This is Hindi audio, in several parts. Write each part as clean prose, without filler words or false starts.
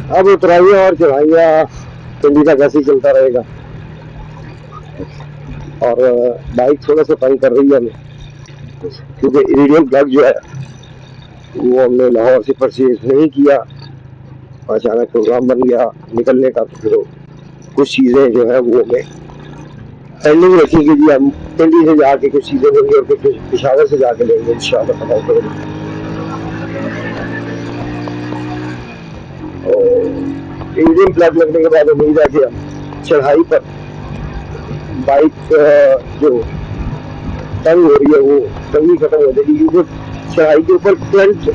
अब उतराइयाँ और चढ़ाइयाँ पिंडी का कैसे चलता रहेगा। और बाइक थोड़ा सा तंग कर रही है हमें, क्योंकि इरिडियम प्लग जो है वो हमने लाहौर से परचेज नहीं किया। अचानक प्रोग्राम बन गया निकलने का, तो फिर कुछ चीज़ें जो है वो हमें पेंडिंग रखी कि जी हम पिंडी से जाके कुछ चीज़ें लेंगे और कुछ पिशावर से जाके लेंगे इंशाल्लाह तआला करेंगे। इरिडियम प्लग लगने के बाद उम्मीद है कि हम चढ़ाई पर बाइक जो तंग हो रही है वो तंगी खत्म हो जाएगी, क्योंकि चढ़ाई के ऊपर करंट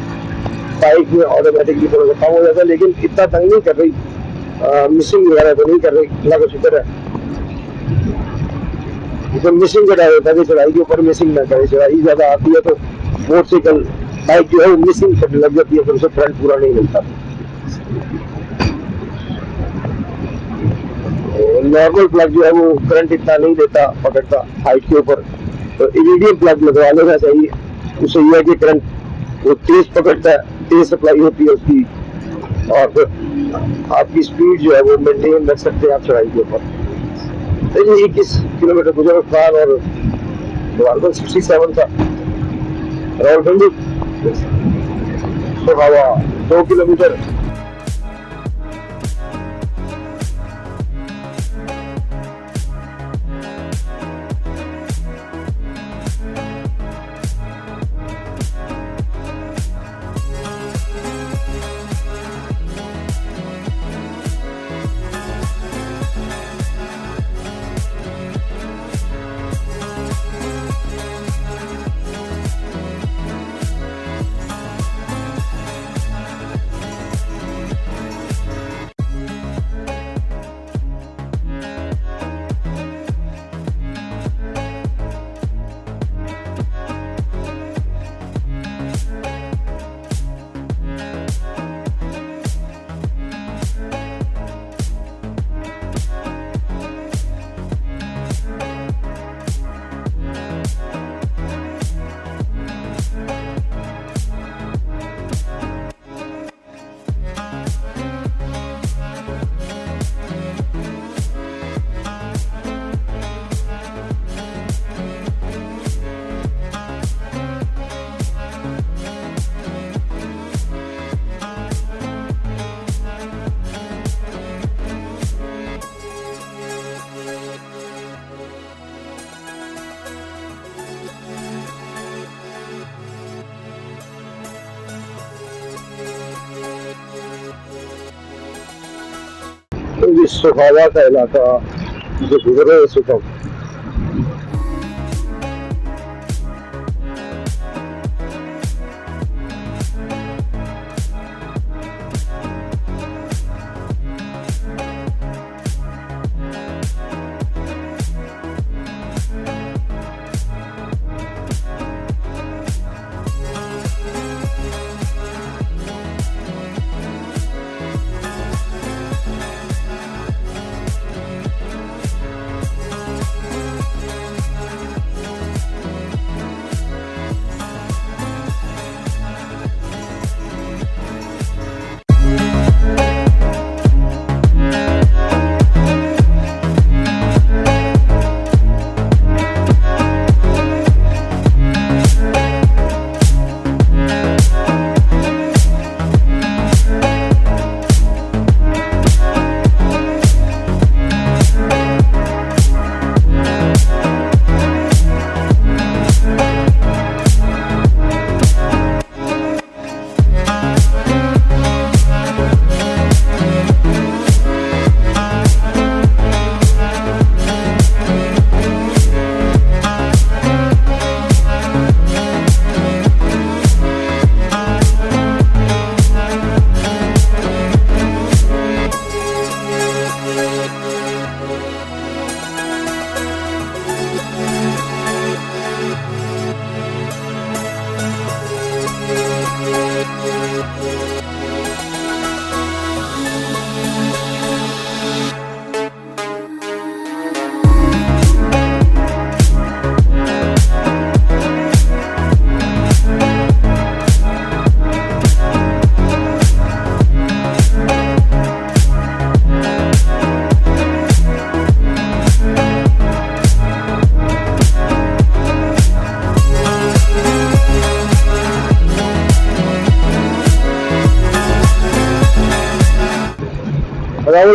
बाइक में ऑटोमेटिकली थोड़ा सा कम हो जाता है, लेकिन इतना तंग नहीं कर रही, मिसिंग वगैरह तो नहीं कर रही, अल्लाह का शुक्र है। तो मिसिंग का डर होता है कि चढ़ाई के ऊपर मिसिंग ना करे, चढ़ाई ज्यादा आती है तो मोटरसाइकिल बाइक जो है वो मिसिंग करने लग जाती है, फिर उसे फ्रंट पूरा नहीं मिलता। नॉर्मल प्लग जो है वो करंट इतना नहीं देता, पकड़ता हाइट के ऊपर, तो इमीडिएट प्लग लगवा लेना चाहिए। उससे यह है कि करंट वो तेज पकड़ता है, तेज सप्लाई होती है उसकी, और फिर आपकी स्पीड जो है वो मेंटेन रख सकते हैं आप चढ़ाई के ऊपर। 21 किलोमीटर गुजरखान और 67 था रावलपिंडी, तो हवा 2 किलोमीटर। इस सुखावा का इलाका जो गुजरे सुखम,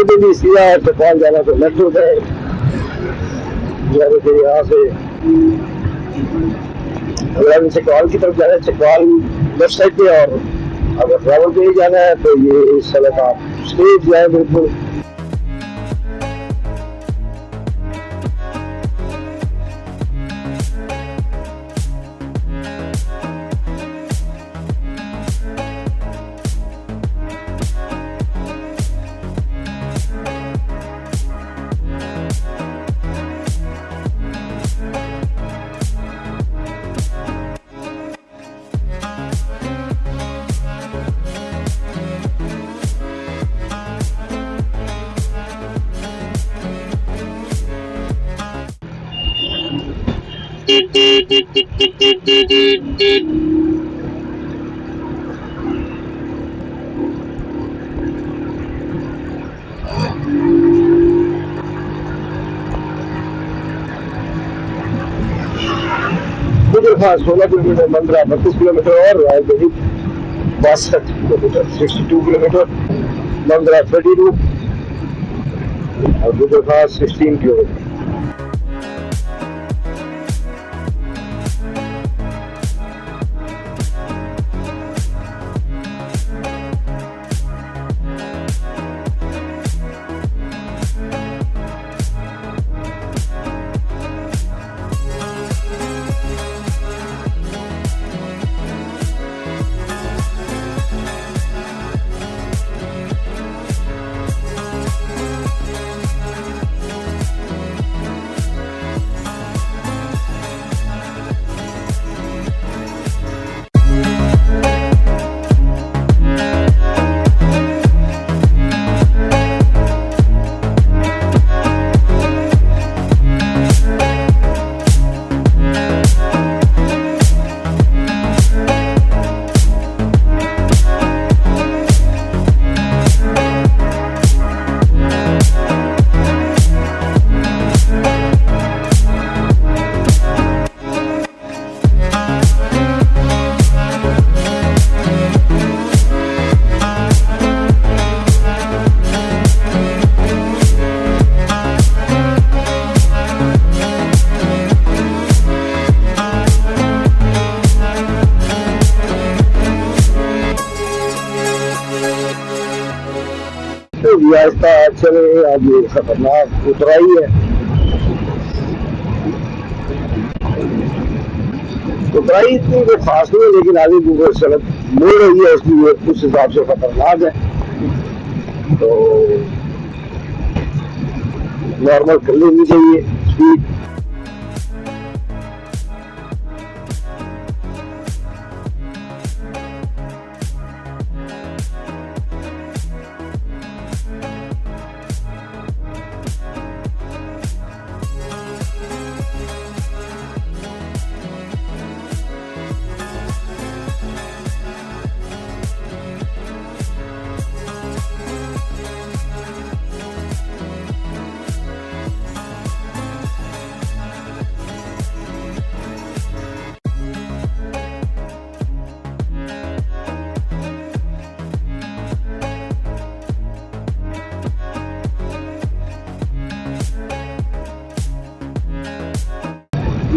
पे भी सीधा चकवाल जाना तो लेफ्ट होता है, फिर यहाँ से अगर हम चकवाल की तरफ जाना है, चकवाल लेफ्ट साइड पे, और अगर ट्रैवल पे ही जाना है तो ये इस सड़क आप स्ट्रेट जाए बिल्कुल। हाँ 16 किलोमीटर, 15-32 किलोमीटर और रायबरेली 62 किलोमीटर, 62 किलोमीटर, 32 और दूसरे पास 16 किलोमीटर। रास्ता चले, आज ये खतरनाक उतराई है, उतराई इतनी कोई खास नहीं है, लेकिन आगे जो सड़क मोड़ रही है इसलिए उस हिसाब से खतरनाक है, तो नॉर्मल कर लेनी चाहिए स्पीड।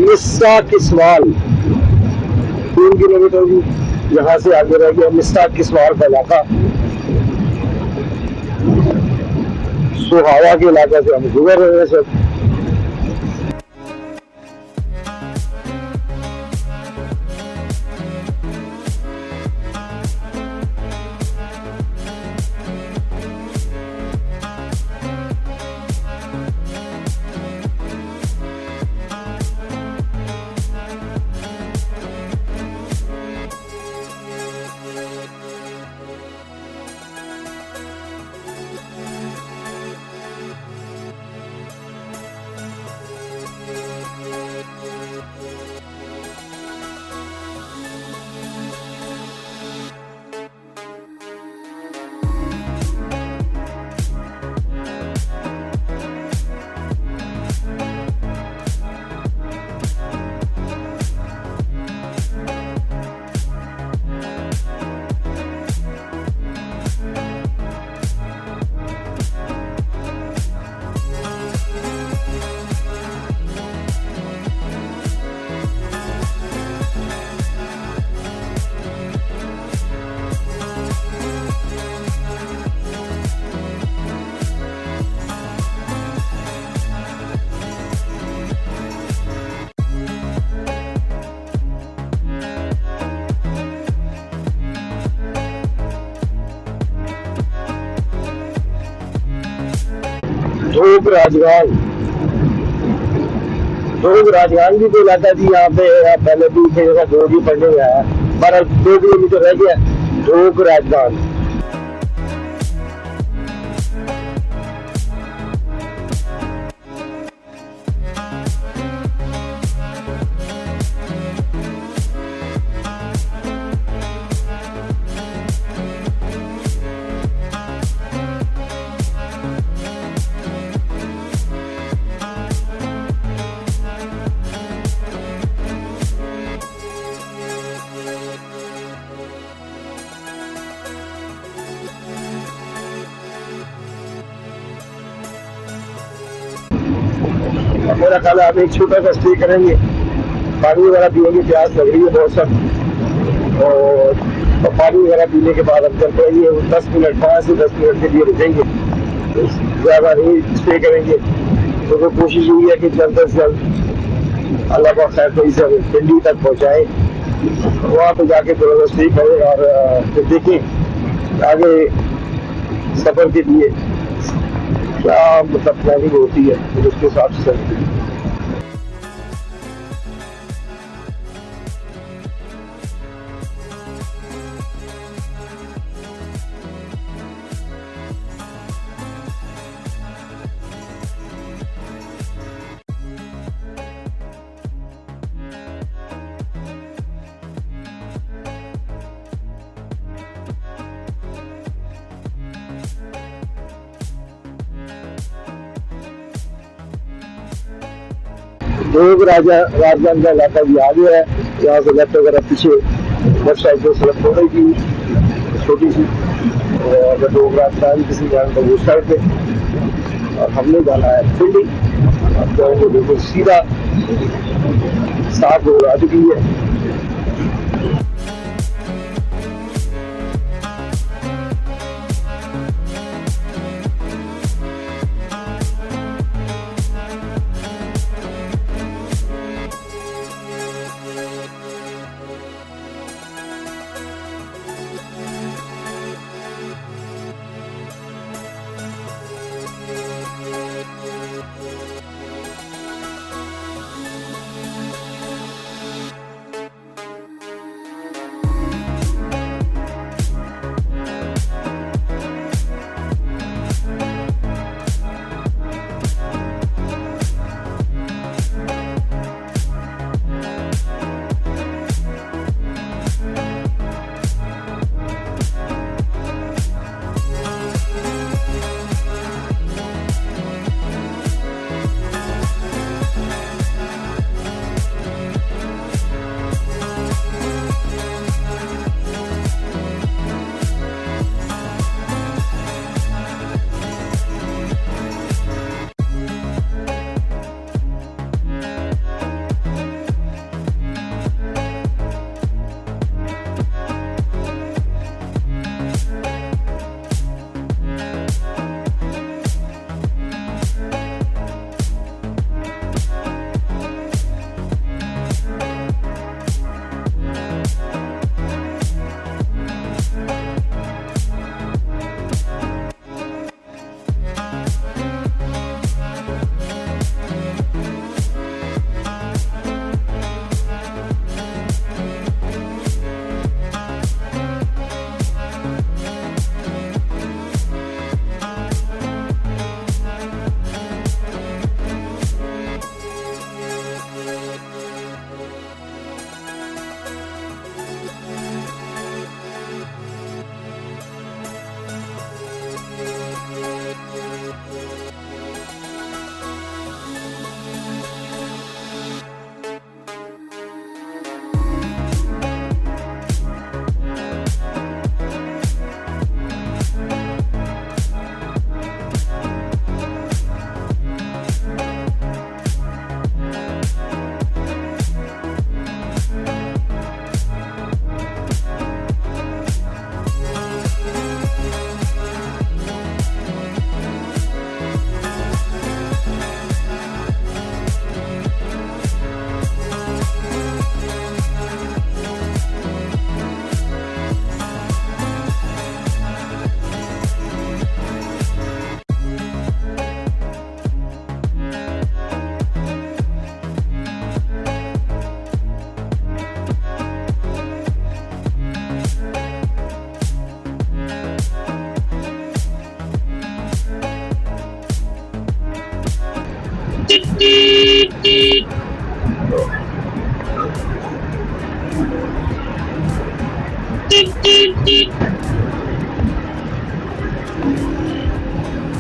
मिस्सा किस्वाल 3 किलोमीटर यहाँ से आगे रह गया मिस्सा किस्वाल का इलाका, सुहावा के इलाके से हम गुजर रहे हैं सब। राजस्थान लोग राजस्थान भी कोई इलाका थी यहाँ पे, पहले भी जैसा जो भी पढ़ने में आया, 12 किलोमीटर रह गया लोग राजस्थान। मेरा ख्याल है आप एक छोटा सा स्टे करेंगे, पानी वगैरह पिएंगे, प्यास लग रही है बहुत सख्त, और पानी वगैरह पीने के बाद हम चल पाएंगे 10 मिनट, 5 से 10 मिनट के लिए रुकेंगे, तो ज़्यादा नहीं स्टे करेंगे। तो कोशिश यही है कि जल्द से जल्द अल्लाह का खैर कोई से दिल्ली तक पहुँचाएँ, वहाँ पे जाके थोड़ा सा स्टे करें और फिर देखें आगे सफ़र के लिए क्या मतलब प्लानिंग होती है, फिर उसके हिसाब से चलती है। लोग राजस्थान का इलाका भी आ गया है, यहाँ से लेफ्ट वगैरह पीछे लेफ्ट साइड से सड़क हो रही थी छोटी सी, और अगर लोग राजस्थान किसी जान तो उस साइड पे, और हमने जाना है दिल्ली। अब जाएंगे बिल्कुल सीधा, साफ रोड आ चुकी है।